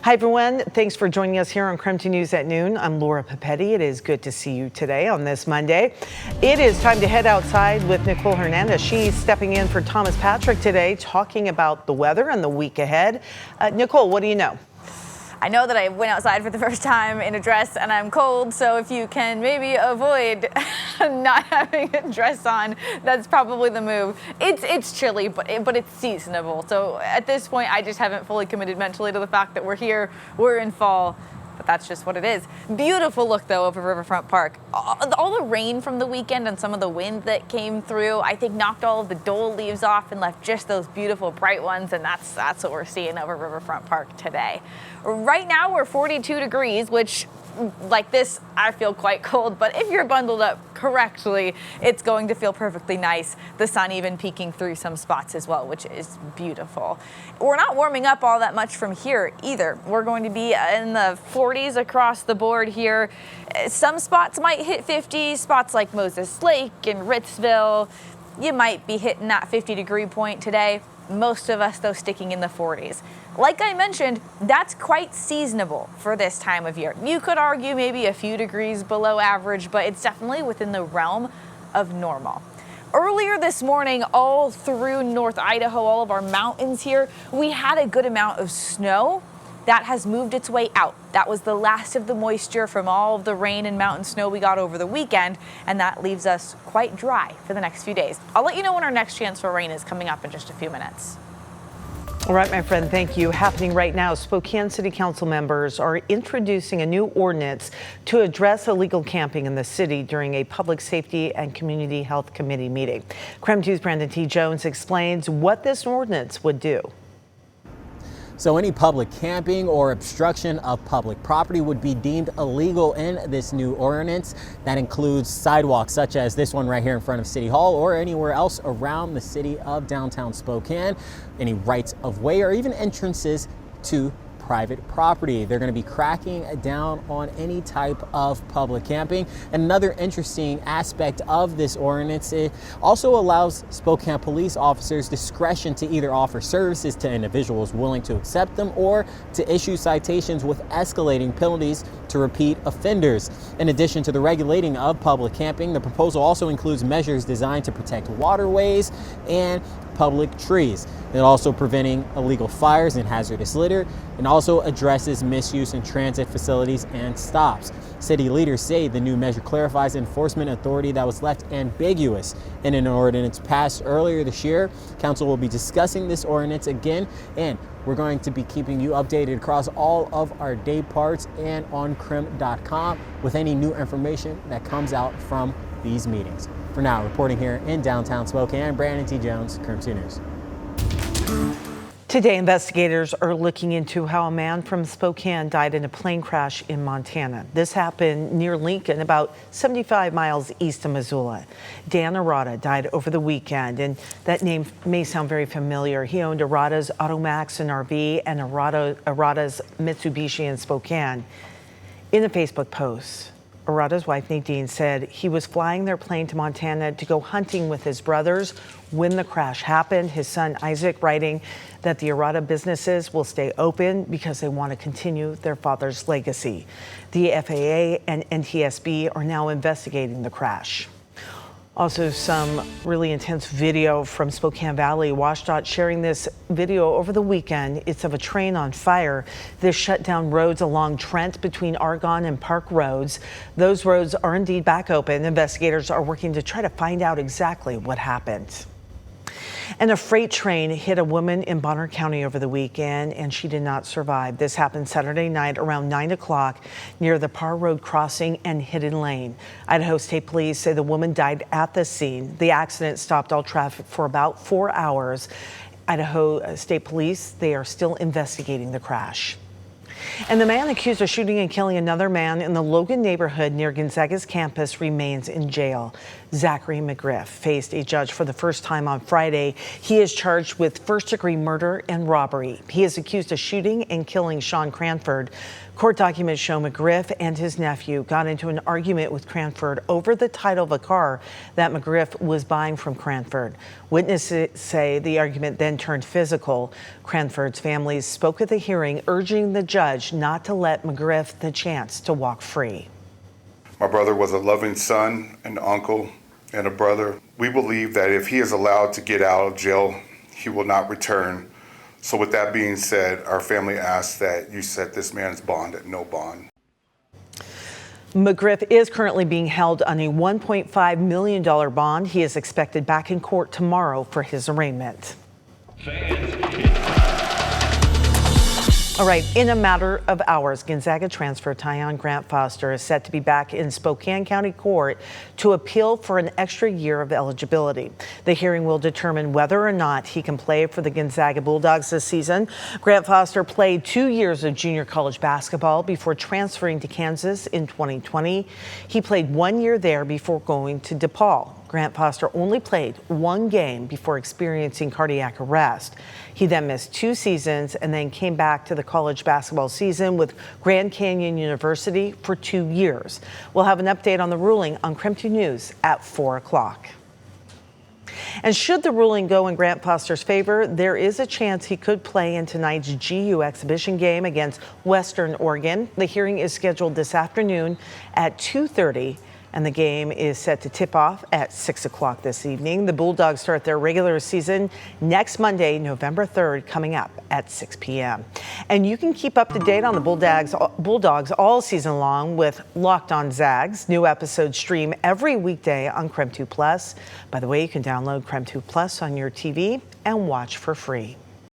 Hi, everyone. Thanks for joining us here on KREM 2 News at noon. I'm Laura Papetti. It is good to see you today on this Monday. It is time to head outside with Nicole Hernandez. She's stepping in for Thomas Patrick today, talking about the weather and the week ahead. Nicole, what do you know? I know that I went outside for the first time in a dress and I'm cold, so if you can maybe avoid not having a dress on, that's probably the move. It's chilly, but it's seasonable. So at this point, I just haven't fully committed mentally to the fact that we're here, we're in fall. But that's just what it is. Beautiful look, though, over Riverfront Park. All the rain from the weekend and some of the wind that came through, I think knocked all of the dull leaves off and left just those beautiful bright ones, and that's what we're seeing over Riverfront Park today. Right now, we're 42 degrees, which, like this, I feel quite cold, but if you're bundled up correctly, it's going to feel perfectly nice. The sun even peeking through some spots as well, which is beautiful. We're not warming up all that much from here either. We're going to be in the 40s across the board here. Some spots might hit 50, spots like Moses Lake and Ritzville. You might be hitting that 50-degree point today. Most of us, though, sticking in the 40s. Like I mentioned, that's quite seasonable for this time of year. You could argue maybe a few degrees below average, but it's definitely within the realm of normal. Earlier this morning, all through North Idaho, all of our mountains here, we had a good amount of snow. That has moved its way out. That was the last of the moisture from all of the rain and mountain snow we got over the weekend, and that leaves us quite dry for the next few days. I'll let you know when our next chance for rain is coming up in just a few minutes. All right, my friend, thank you. Happening right now, Spokane City Council members are introducing a new ordinance to address illegal camping in the city during a Public Safety and Community Health Committee meeting. KREM 2's Brandon T. Jones explains what this ordinance would do. So any public camping or obstruction of public property would be deemed illegal in this new ordinance. That includes sidewalks such as this one right here in front of City Hall or anywhere else around the city of downtown Spokane, any rights of way or even entrances to private property. They're going to be cracking down on any type of public camping. And another interesting aspect of this ordinance, it also allows Spokane police officers discretion to either offer services to individuals willing to accept them or to issue citations with escalating penalties to repeat offenders. In addition to the regulating of public camping, the proposal also includes measures designed to protect waterways and public trees. It also preventing illegal fires and hazardous litter, and also addresses misuse in transit facilities and stops. City leaders say the new measure clarifies enforcement authority that was left ambiguous in an ordinance passed earlier this year. Council will be discussing this ordinance again, and we're going to be keeping you updated across all of our day parts and on KREM.com with any new information that comes out from these meetings. For now, reporting here in downtown Spokane, Brandon T. Jones, KREM 2 News. Today, investigators are looking into how a man from Spokane died in a plane crash in Montana. This happened near Lincoln, about 75 miles east of Missoula. Dan Arata died over the weekend, and that name may sound very familiar. He owned Arata's Automax and RV and Arata's Mitsubishi in Spokane. In a Facebook post, Arata's wife Nadine said he was flying their plane to Montana to go hunting with his brothers when the crash happened. His son Isaac writing that the Arata businesses will stay open because they want to continue their father's legacy. The FAA and NTSB are now investigating the crash. Also, some really intense video from Spokane Valley. WashDOT sharing this video over the weekend. It's of a train on fire. This shut down roads along Trent between Argonne and Park Roads. Those roads are indeed back open. Investigators are working to try to find out exactly what happened. And a freight train hit a woman in Bonner County over the weekend, and she did not survive. This happened Saturday night around 9 o'clock near the Parr Road crossing and Hidden Lane. Idaho State Police say the woman died at the scene. The accident stopped all traffic for about 4 hours. Idaho State Police, they are still investigating the crash. And the man accused of shooting and killing another man in the Logan neighborhood near Gonzaga's campus remains in jail. Zachary McGriff faced a judge for the first time on Friday. He is charged with first-degree murder and robbery. He is accused of shooting and killing Sean Cranford. Court documents show McGriff and his nephew got into an argument with Cranford over the title of a car that McGriff was buying from Cranford. Witnesses say the argument then turned physical. Cranford's family spoke at the hearing, urging the judge not to let McGriff the chance to walk free. My brother was a loving son, an uncle, and a brother. We believe that if he is allowed to get out of jail, he will not return. So with that being said, our family asks that you set this man's bond at no bond. McGriff is currently being held on a $1.5 million bond. He is expected back in court tomorrow for his arraignment. All right, in a matter of hours, Gonzaga transfer Tyon Grant-Foster is set to be back in Spokane County Court to appeal for an extra year of eligibility. The hearing will determine whether or not he can play for the Gonzaga Bulldogs this season. Grant-Foster played 2 years of junior college basketball before transferring to Kansas in 2020. He played 1 year there before going to DePaul. Grant-Foster only played 1 game before experiencing cardiac arrest. He then missed 2 seasons and then came back to the college basketball season with Grand Canyon University for 2 years. We'll have an update on the ruling on KREM 2 News at 4 o'clock. And should the ruling go in Grant-Foster's favor, there is a chance he could play in tonight's GU exhibition game against Western Oregon. The hearing is scheduled this afternoon at 2:30. And the game is set to tip off at 6 o'clock this evening. The Bulldogs start their regular season next Monday, November 3rd, coming up at 6 p.m. And you can keep up to date on the Bulldogs all season long with Locked on Zags. New episodes stream every weekday on KREM 2 Plus. By the way, you can download KREM 2 Plus on your TV and watch for free.